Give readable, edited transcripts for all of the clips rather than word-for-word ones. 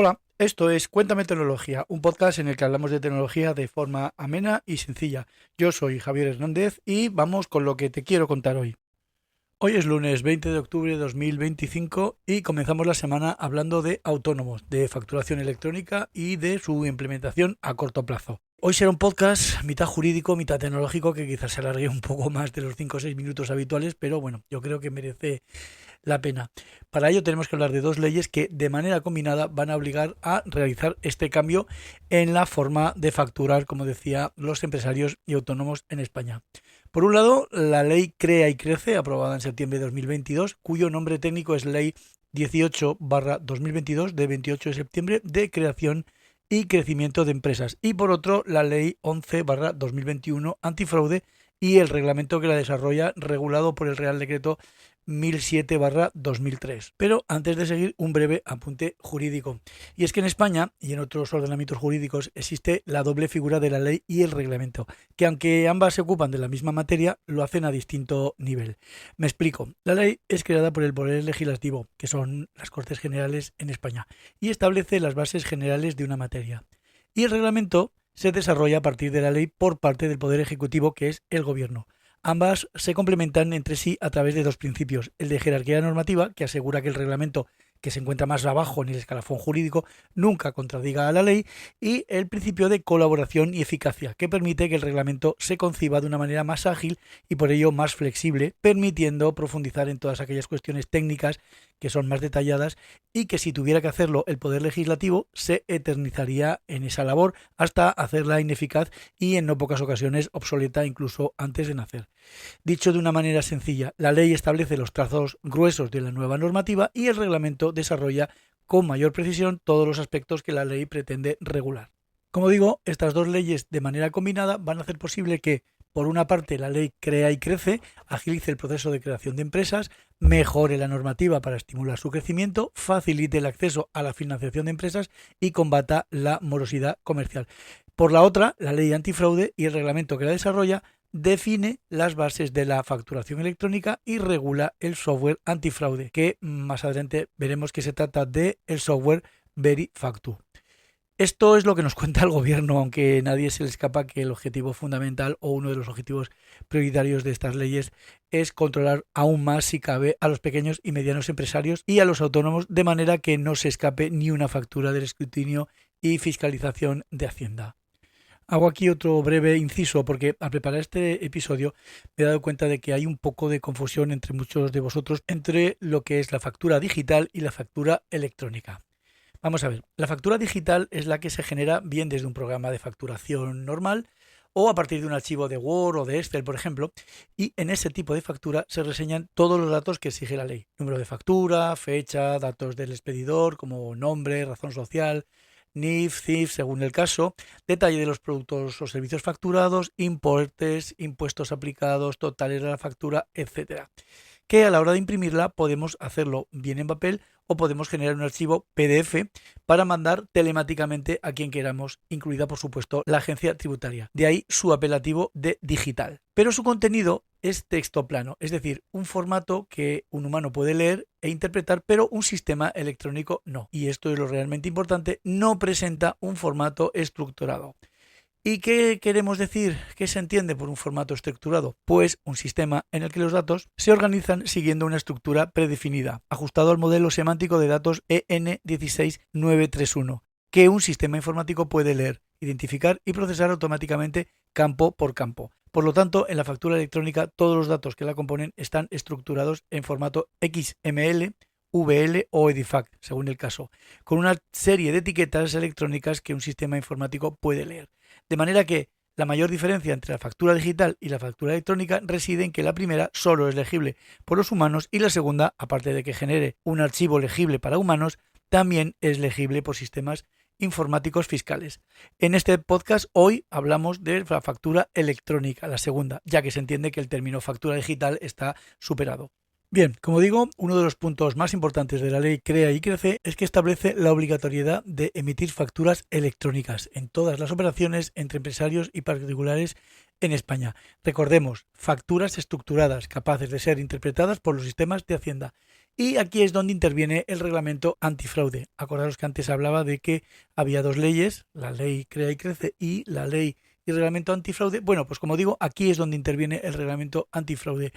Hola, esto es Cuéntame Tecnología, un podcast en el que hablamos de tecnología de forma amena y sencilla. Yo soy Javier Hernández y vamos con lo que te quiero contar hoy. Hoy es lunes 20 de octubre de 2025 y comenzamos la semana hablando de autónomos, de facturación electrónica y de su implementación a corto plazo. Hoy será un podcast mitad jurídico, mitad tecnológico, que quizás se alargue un poco más de los 5 o 6 minutos habituales, pero bueno, yo creo que merece la pena. Para ello tenemos que hablar de dos leyes que de manera combinada van a obligar a realizar este cambio en la forma de facturar, como decía, los empresarios y autónomos en España. Por un lado, la ley Crea y Crece, aprobada en septiembre de 2022, cuyo nombre técnico es Ley 18/2022 de 28 de septiembre de creación y crecimiento de empresas. Y por otro, la Ley 11/2021 antifraude y el reglamento que la desarrolla, regulado por el Real Decreto 1007/2003. Pero antes de seguir, un breve apunte jurídico. Y es que en España y en otros ordenamientos jurídicos existe la doble figura de la ley y el reglamento, que aunque ambas se ocupan de la misma materia, lo hacen a distinto nivel. Me explico. La ley es creada por el Poder Legislativo, que son las Cortes Generales en España, y establece las bases generales de una materia. Y el reglamento se desarrolla a partir de la ley por parte del Poder Ejecutivo, que es el Gobierno. Ambas se complementan entre sí a través de dos principios: el de jerarquía normativa, que asegura que el reglamento que se encuentra más abajo en el escalafón jurídico nunca contradiga a la ley, y el principio de colaboración y eficacia, que permite que el reglamento se conciba de una manera más ágil y por ello más flexible, permitiendo profundizar en todas aquellas cuestiones técnicas que son más detalladas y que, si tuviera que hacerlo el Poder Legislativo, se eternizaría en esa labor hasta hacerla ineficaz y en no pocas ocasiones obsoleta incluso antes de nacer. Dicho de una manera sencilla, la ley establece los trazos gruesos de la nueva normativa y el reglamento desarrolla con mayor precisión todos los aspectos que la ley pretende regular. Como digo, estas dos leyes de manera combinada van a hacer posible que, por una parte, la ley Crea y Crece agilice el proceso de creación de empresas, mejore la normativa para estimular su crecimiento, facilite el acceso a la financiación de empresas y combata la morosidad comercial. Por la otra, la ley antifraude y el reglamento que la desarrolla define las bases de la facturación electrónica y regula el software antifraude, que más adelante veremos que se trata de el software Verifactu. Esto es lo que nos cuenta el gobierno, aunque a nadie se le escapa que el objetivo fundamental o uno de los objetivos prioritarios de estas leyes es controlar aún más, si cabe, a los pequeños y medianos empresarios y a los autónomos, de manera que no se escape ni una factura del escrutinio y fiscalización de Hacienda. Hago aquí otro breve inciso porque al preparar este episodio me he dado cuenta de que hay un poco de confusión entre muchos de vosotros entre lo que es la factura digital y la factura electrónica. Vamos a ver, la factura digital es la que se genera bien desde un programa de facturación normal o a partir de un archivo de Word o de Excel, por ejemplo, y en ese tipo de factura se reseñan todos los datos que exige la ley: número de factura, fecha, datos del expedidor como nombre, razón social, NIF, CIF, según el caso, detalle de los productos o servicios facturados, importes, impuestos aplicados, totales de la factura, etcétera. Que a la hora de imprimirla podemos hacerlo bien en papel o podemos generar un archivo PDF para mandar telemáticamente a quien queramos, incluida por supuesto la agencia tributaria. De ahí su apelativo de digital. Pero su contenido es texto plano, es decir, un formato que un humano puede leer e interpretar, pero un sistema electrónico no. Y esto es lo realmente importante: no presenta un formato estructurado. ¿Y qué queremos decir? ¿Qué se entiende por un formato estructurado? Pues un sistema en el que los datos se organizan siguiendo una estructura predefinida, ajustado al modelo semántico de datos EN16931, que un sistema informático puede leer, identificar y procesar automáticamente campo por campo. Por lo tanto, en la factura electrónica todos los datos que la componen están estructurados en formato XML, VL o EDIFACT, según el caso, con una serie de etiquetas electrónicas que un sistema informático puede leer. De manera que la mayor diferencia entre la factura digital y la factura electrónica reside en que la primera solo es legible por los humanos y la segunda, aparte de que genere un archivo legible para humanos, también es legible por sistemas informáticos fiscales. En este podcast hoy hablamos de la factura electrónica, la segunda, ya que se entiende que el término factura digital está superado. Bien, como digo, uno de los puntos más importantes de la ley Crea y Crece es que establece la obligatoriedad de emitir facturas electrónicas en todas las operaciones entre empresarios y particulares en España. Recordemos, facturas estructuradas, capaces de ser interpretadas por los sistemas de Hacienda Y aquí es donde interviene el reglamento antifraude. Acordaros que antes hablaba de que había dos leyes, la ley Crea y Crece y la ley y reglamento antifraude. Bueno, pues como digo, aquí es donde interviene el reglamento antifraude,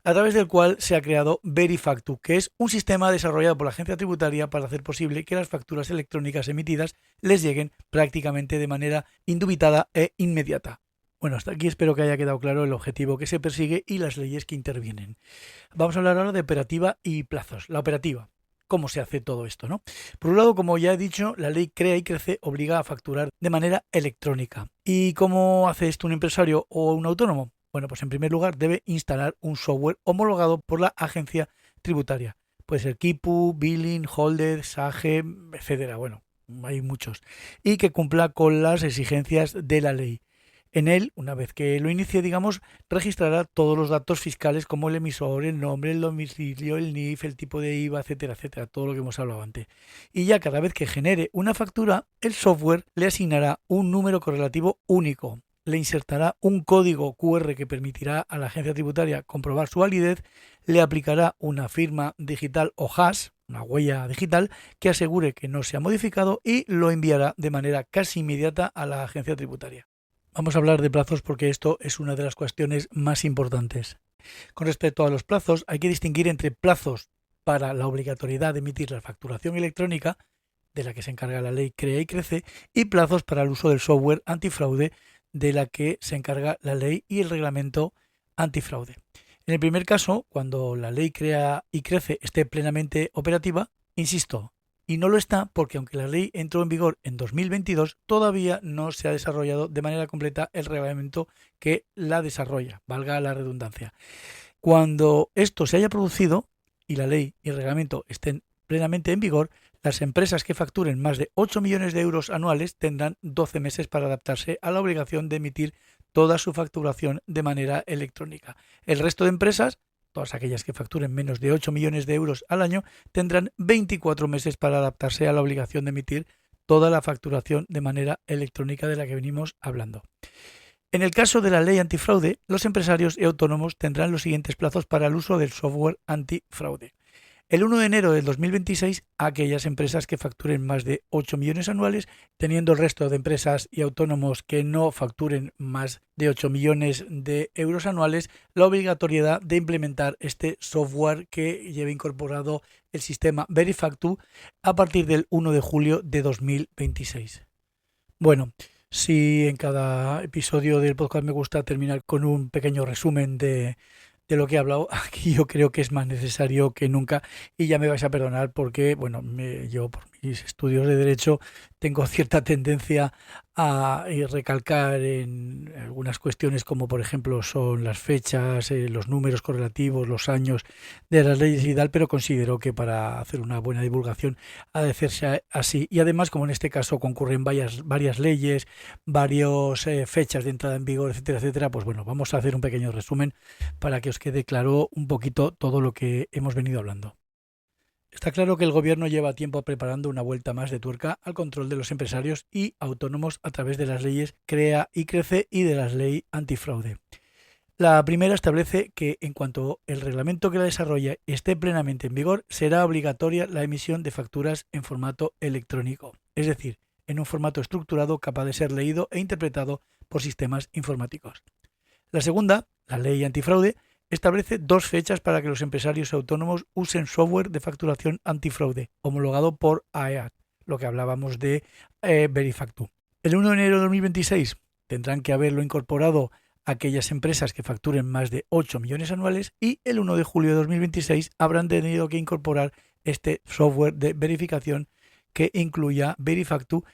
a través del cual se ha creado Verifactu, que es un sistema desarrollado por la agencia tributaria para hacer posible que las facturas electrónicas emitidas les lleguen prácticamente de manera indubitada e inmediata. Bueno, hasta aquí espero que haya quedado claro el objetivo que se persigue y las leyes que intervienen. Vamos a hablar ahora de operativa y plazos. La operativa. ¿Cómo se hace todo esto, no? Por un lado, como ya he dicho, la ley Crea y Crece obliga a facturar de manera electrónica. ¿Y cómo hace esto un empresario o un autónomo? Bueno, pues en primer lugar debe instalar un software homologado por la agencia tributaria. Puede ser Kipu, Billing, Holder, Sage, etcétera. Bueno, hay muchos. Y que cumpla con las exigencias de la ley. En él, una vez que lo inicie, digamos, registrará todos los datos fiscales como el emisor, el nombre, el domicilio, el NIF, el tipo de IVA, etcétera, etcétera, todo lo que hemos hablado antes. Y ya cada vez que genere una factura, el software le asignará un número correlativo único, le insertará un código QR que permitirá a la agencia tributaria comprobar su validez, le aplicará una firma digital o hash, una huella digital, que asegure que no se ha modificado y lo enviará de manera casi inmediata a la agencia tributaria. Vamos a hablar de plazos porque esto es una de las cuestiones más importantes. Con respecto a los plazos, hay que distinguir entre plazos para la obligatoriedad de emitir la facturación electrónica, de la que se encarga la ley Crea y Crece, y plazos para el uso del software antifraude, de la que se encarga la ley y el reglamento antifraude. En el primer caso, cuando la ley Crea y Crece esté plenamente operativa, insisto, y no lo está porque aunque la ley entró en vigor en 2022, todavía no se ha desarrollado de manera completa el reglamento que la desarrolla, valga la redundancia. Cuando esto se haya producido y la ley y el reglamento estén plenamente en vigor, las empresas que facturen más de 8 millones de euros anuales tendrán 12 meses para adaptarse a la obligación de emitir toda su facturación de manera electrónica. El resto de empresas, todas aquellas que facturen menos de 8 millones de euros al año, tendrán 24 meses para adaptarse a la obligación de emitir toda la facturación de manera electrónica de la que venimos hablando. En el caso de la ley antifraude, los empresarios y autónomos tendrán los siguientes plazos para el uso del software antifraude. El 1 de enero del 2026, aquellas empresas que facturen más de 8 millones anuales, teniendo el resto de empresas y autónomos que no facturen más de 8 millones de euros anuales, la obligatoriedad de implementar este software que lleva incorporado el sistema Verifactu a partir del 1 de julio de 2026. Bueno, si en cada episodio del podcast me gusta terminar con un pequeño resumen de lo que he hablado, aquí yo creo que es más necesario que nunca y ya me vais a perdonar porque, bueno, yo por mis estudios de Derecho tengo cierta tendencia a recalcar en algunas cuestiones como por ejemplo son las fechas, los números correlativos, los años de las leyes y tal, pero considero que para hacer una buena divulgación ha de hacerse así y además como en este caso concurren varias leyes, varias fechas de entrada en vigor, etcétera, etcétera, pues bueno, vamos a hacer un pequeño resumen para que os quede claro un poquito todo lo que hemos venido hablando. Está claro que el gobierno lleva tiempo preparando una vuelta más de tuerca al control de los empresarios y autónomos a través de las leyes Crea y Crece y de la ley antifraude. La primera establece que en cuanto el reglamento que la desarrolla esté plenamente en vigor, será obligatoria la emisión de facturas en formato electrónico, es decir, en un formato estructurado capaz de ser leído e interpretado por sistemas informáticos. La segunda, la ley antifraude, establece dos fechas para que los empresarios autónomos usen software de facturación antifraude, homologado por AEAT, lo que hablábamos de Verifactu. El 1 de enero de 2026 tendrán que haberlo incorporado aquellas empresas que facturen más de 8 millones anuales y el 1 de julio de 2026 habrán tenido que incorporar este software de verificación que incluya Verifactu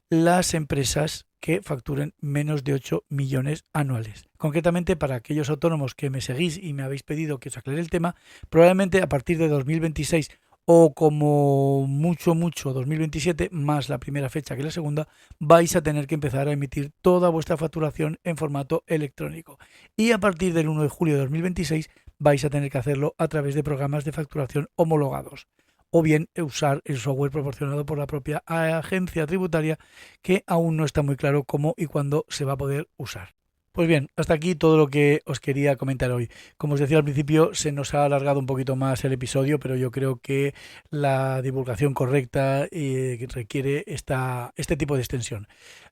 las empresas que facturen menos de 8 millones anuales. Concretamente, para aquellos autónomos que me seguís y me habéis pedido que os aclare el tema, probablemente a partir de 2026 o como mucho 2027, más la primera fecha que la segunda, vais a tener que empezar a emitir toda vuestra facturación en formato electrónico. Y a partir del 1 de julio de 2026 vais a tener que hacerlo a través de programas de facturación homologados, o bien usar el software proporcionado por la propia agencia tributaria, que aún no está muy claro cómo y cuándo se va a poder usar. Pues bien, hasta aquí todo lo que os quería comentar hoy. Como os decía al principio, se nos ha alargado un poquito más el episodio, pero yo creo que la divulgación correcta requiere este tipo de extensión.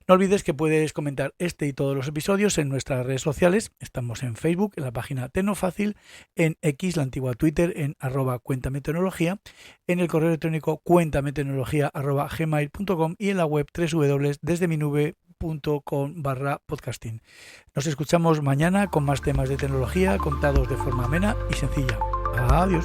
No olvides que puedes comentar este y todos los episodios en nuestras redes sociales. Estamos en Facebook, en la página Tecnofácil, en X, la antigua Twitter, en @cuentametecnología, en el correo electrónico cuentametecnología@gmail.com y en la web www.desdeminube.com/podcasting. Nos escuchamos mañana con más temas de tecnología contados de forma amena y sencilla. Adiós.